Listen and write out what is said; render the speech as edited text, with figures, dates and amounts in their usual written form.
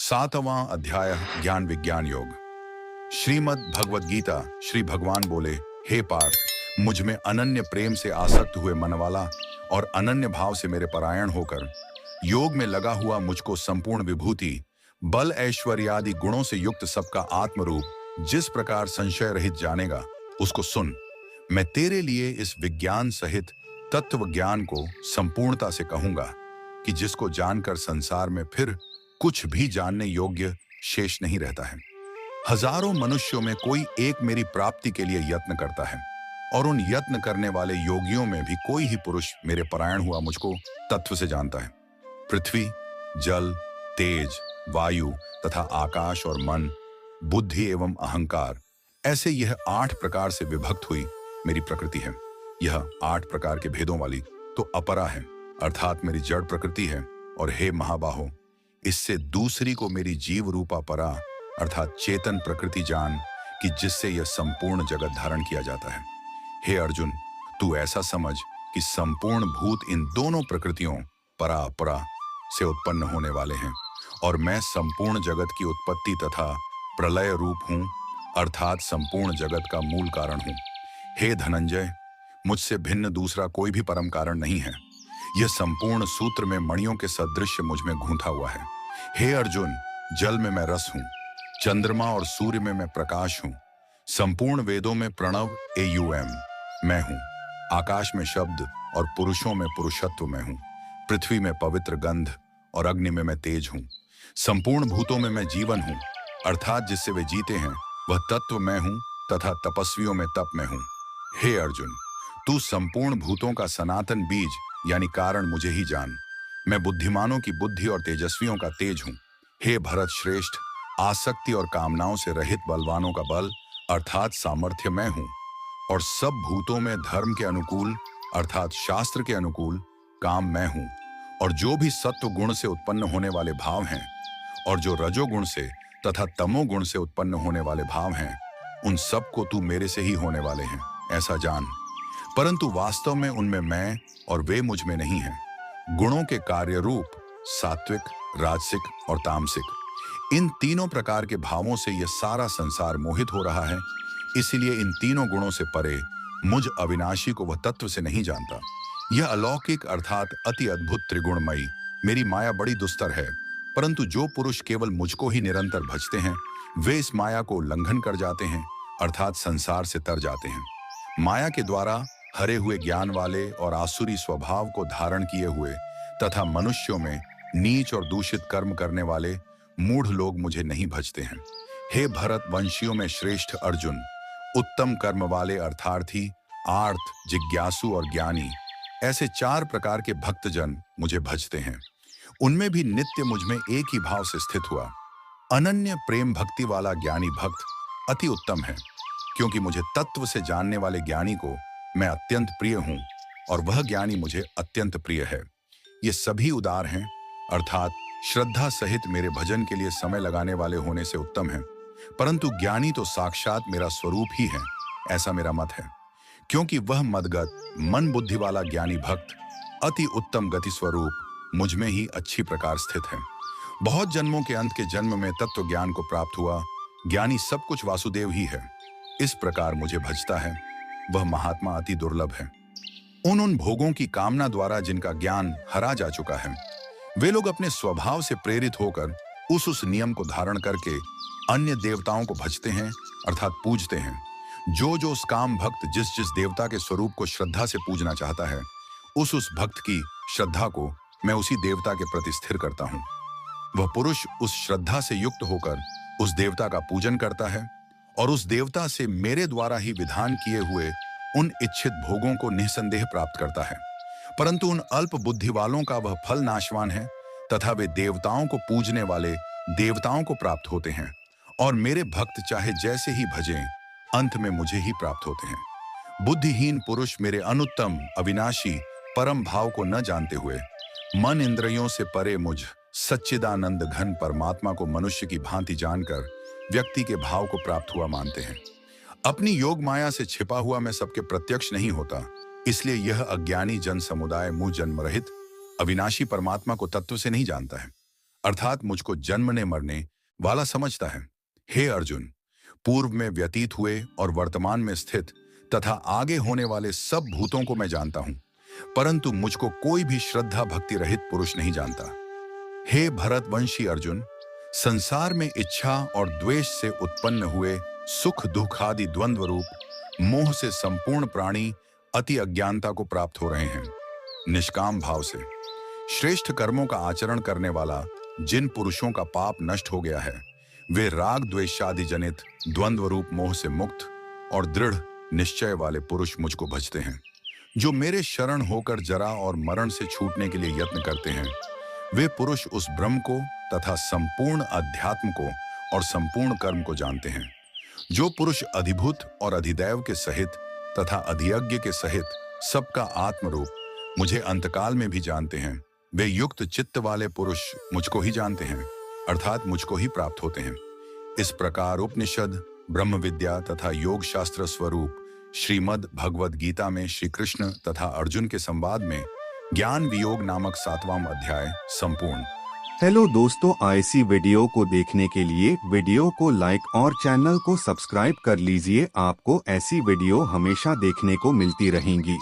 सातवां अध्याय ज्ञान विज्ञान योग। श्रीमद् भगवद गीता। श्री भगवान बोले, हे पार्थ, मुझ में अनन्य प्रेम से आसक्त हुए मनवाला और अनन्य भाव से मेरे परायण होकर योग में लगा हुआ मुझको संपूर्ण विभूति, बल, ऐश्वर्य आदि गुणों से युक्त सबका आत्मरूप जिस प्रकार संशय रहित जानेगा, उसको सुन। मैं तेरे लिए इस विज्ञान सहित तत्व ज्ञान को संपूर्णता से कहूंगा कि जिसको जानकर संसार में फिर कुछ भी जानने योग्य शेष नहीं रहता है। हजारों मनुष्यों में कोई एक मेरी प्राप्ति के लिए यत्न करता है और उन यत्न करने वाले योगियों में भी कोई ही पुरुष मेरे परायण हुआ मुझको तत्व से जानता है। पृथ्वी, जल, तेज, वायु तथा आकाश और मन, बुद्धि एवं अहंकार, ऐसे यह 8 प्रकार से विभक्त हुई मेरी प्रकृति है। यह 8 प्रकार के भेदों वाली तो अपरा है, अर्थात मेरी जड़ प्रकृति है। और हे महाबाहो, इससे दूसरी को मेरी जीव रूपा परा अर्थात चेतन प्रकृति जान कि जिससे यह संपूर्ण जगत धारण किया जाता है। हे अर्जुन, तू ऐसा समझ कि संपूर्ण भूत इन दोनों प्रकृतियों परा अपरा से उत्पन्न होने वाले हैं और मैं संपूर्ण जगत की उत्पत्ति तथा प्रलय रूप हूं, अर्थात संपूर्ण जगत का मूल कारण हूं। हे धनंजय, मुझसे भिन्न दूसरा कोई भी परम कारण नहीं है। यह संपूर्ण सूत्र में मणियों के सदृश मुझ में गूंथा हुआ है। हे अर्जुन, जल में मैं रस हूं, चंद्रमा और सूर्य में मैं प्रकाश हूं, संपूर्ण वेदों में प्रणव एयुएम मैं हूं, आकाश में शब्द और पुरुषों में पुरुषत्व मैं हूं, पृथ्वी में पवित्र गंध और अग्नि में मैं तेज हूं, संपूर्ण भूतों में मैं जीवन हूं, अर्थात जिससे वे जीते हैं वह तत्व मैं हूं तथा तपस्वियों में तप मैं हूं। हे अर्जुन, तू संपूर्ण भूतों का सनातन बीज यानी कारण मुझे ही जान। मैं बुद्धिमानों की बुद्धि और तेजस्वियों का तेज हूं। हे भरत श्रेष्ठ, आसक्ति और कामनाओं से रहित बलवानों का बल अर्थात सामर्थ्य मैं हूं और सब भूतों में धर्म के अनुकूल अर्थात शास्त्र के अनुकूल काम मैं हूं। और जो भी सत्व गुण से उत्पन्न होने वाले भाव हैं और जो रजोगुण से तथा तमोगुण से उत्पन्न होने वाले भाव हैं, उन सब को तू मेरे से ही होने वाले हैं, ऐसा जान। परंतु वास्तव में उनमें मैं और वे मुझ में नहीं हैं। गुणों के कार्य रूप सात्विक, राजसिक और तामसिक, इन तीनों प्रकार के भावों से यह सारा संसार मोहित हो रहा है। इसीलिए इन तीनों गुणों से परे मुझ अविनाशी को वह तत्व से नहीं जानता। यह अलौकिक अर्थात अति अद्भुत त्रिगुणमयी मेरी माया बड़ी दुस्तर है, परंतु जो पुरुष केवल मुझको ही निरंतर भजते हैं वे इस माया को उल्लंघन कर जाते हैं अर्थात संसार से तर जाते हैं। माया के द्वारा हरे हुए ज्ञान वाले और आसुरी स्वभाव को धारण किए हुए तथा मनुष्यों में नीच और दूषित कर्म करने वाले मूढ़ लोग मुझे नहीं भजते हैं। हे भरत वंशियों में श्रेष्ठ अर्जुन, उत्तम कर्म वाले अर्थार्थी, आर्थ, जिज्ञासु और ज्ञानी, ऐसे 4 प्रकार के भक्तजन मुझे भजते हैं। उनमें भी नित्य मुझ में एक ही भाव से स्थित हुआ अनन्य प्रेम भक्ति वाला ज्ञानी भक्त अति उत्तम है, क्योंकि मुझे तत्व से जानने वाले ज्ञानी को मैं अत्यंत प्रिय हूं और वह ज्ञानी मुझे अत्यंत प्रिय है। ये सभी उदार हैं अर्थात श्रद्धा सहित मेरे भजन के लिए समय लगाने वाले होने से उत्तम है, परंतु ज्ञानी तो साक्षात मेरा स्वरूप ही है, ऐसा मेरा मत है। क्योंकि वह मदगत मन बुद्धि वाला ज्ञानी भक्त अति उत्तम गति स्वरूप मुझ में ही अच्छी प्रकार स्थित है। बहुत जन्मों के अंत के जन्म में तत्व ज्ञान को प्राप्त हुआ ज्ञानी सब कुछ वासुदेव ही है, इस प्रकार मुझे भजता है, वह महात्मा अति दुर्लभ है। उन भोगों की कामना द्वारा जिनका ज्ञान हरा जा चुका है, वे लोग अपने स्वभाव से प्रेरित होकर उस नियम को धारण करके अन्य देवताओं को भजते हैं अर्थात पूजते हैं। जो उस काम भक्त जिस जिस देवता के स्वरूप को श्रद्धा से पूजना चाहता है, उस भक्त की श्रद्धा को मैं उसी देवता के प्रति स्थिर करता हूँ। वह पुरुष उस श्रद्धा से युक्त होकर उस देवता का पूजन करता है और उस देवता से मेरे द्वारा ही विधान किए हुए उन इच्छित भोगों को निसंदेह प्राप्त करता है। परंतु उन अल्प बुद्धि वालों का वह फल नाशवान है तथा वे देवताओं को पूजने वाले देवताओं को प्राप्त होते हैं और मेरे भक्त चाहे जैसे ही भजें अंत में मुझे ही प्राप्त होते हैं। बुद्धिहीन पुरुष मेरे अनुत्तम अविनाशी परम भाव को न जानते हुए मन इंद्रियों से परे मुझ सच्चिदानंद घन परमात्मा को मनुष्य की भांति जानकर व्यक्ति के भाव को प्राप्त हुआ मानते हैं। अपनी योग माया से छिपा हुआ मैं सबके प्रत्यक्ष नहीं होता, इसलिए यह अज्ञानी जन समुदाय मुझ जन्म रहित अविनाशी परमात्मा को तत्व से नहीं जानता है। अर्थात मुझको जन्मने मरने वाला समझता है। हे अर्जुन, पूर्व में व्यतीत हुए और वर्तमान में स्थित तथा आगे होने वाले सब भूतों को मैं जानता हूं, परंतु मुझको कोई भी श्रद्धा भक्ति रहित पुरुष नहीं जानता। हे भरतवंशी अर्जुन, संसार में इच्छा और द्वेष से उत्पन्न हुए सुख दुख आदि द्वंद्व रूप मोह से संपूर्ण प्राणी अति अज्ञानता को प्राप्त हो रहे हैं। निष्काम भाव से श्रेष्ठ कर्मों का आचरण करने वाला जिन पुरुषों का पाप नष्ट हो गया है, वे राग द्वेषादि जनित द्वंद्व रूप मोह से मुक्त और दृढ़ निश्चय वाले पुरुष मुझको भजते हैं। जो मेरे शरण होकर जरा और मरण से छूटने के लिए यत्न करते हैं, वे पुरुष उस ब्रह्म को तथा संपूर्ण अध्यात्म को और संपूर्ण कर्म को जानते हैं। जो पुरुष अधिभूत और अधिदैव के सहित तथा अधियज्ञ के सहित सबका आत्म रूप मुझे अंतकाल में भी जानते हैं, वे युक्त चित्त वाले पुरुष मुझको ही जानते हैं, अर्थात मुझको ही प्राप्त होते हैं। इस प्रकार उपनिषद, ब्रह्म विद्या तथा योग शास्त्र स्वरूप श्रीमद् भगवद गीता में श्री कृष्ण तथा अर्जुन के संवाद में ज्ञान वियोग नामक 7वां अध्याय संपूर्ण। हेलो दोस्तों, ऐसी वीडियो को देखने के लिए वीडियो को लाइक और चैनल को सब्सक्राइब कर लीजिए। आपको ऐसी वीडियो हमेशा देखने को मिलती रहेंगी।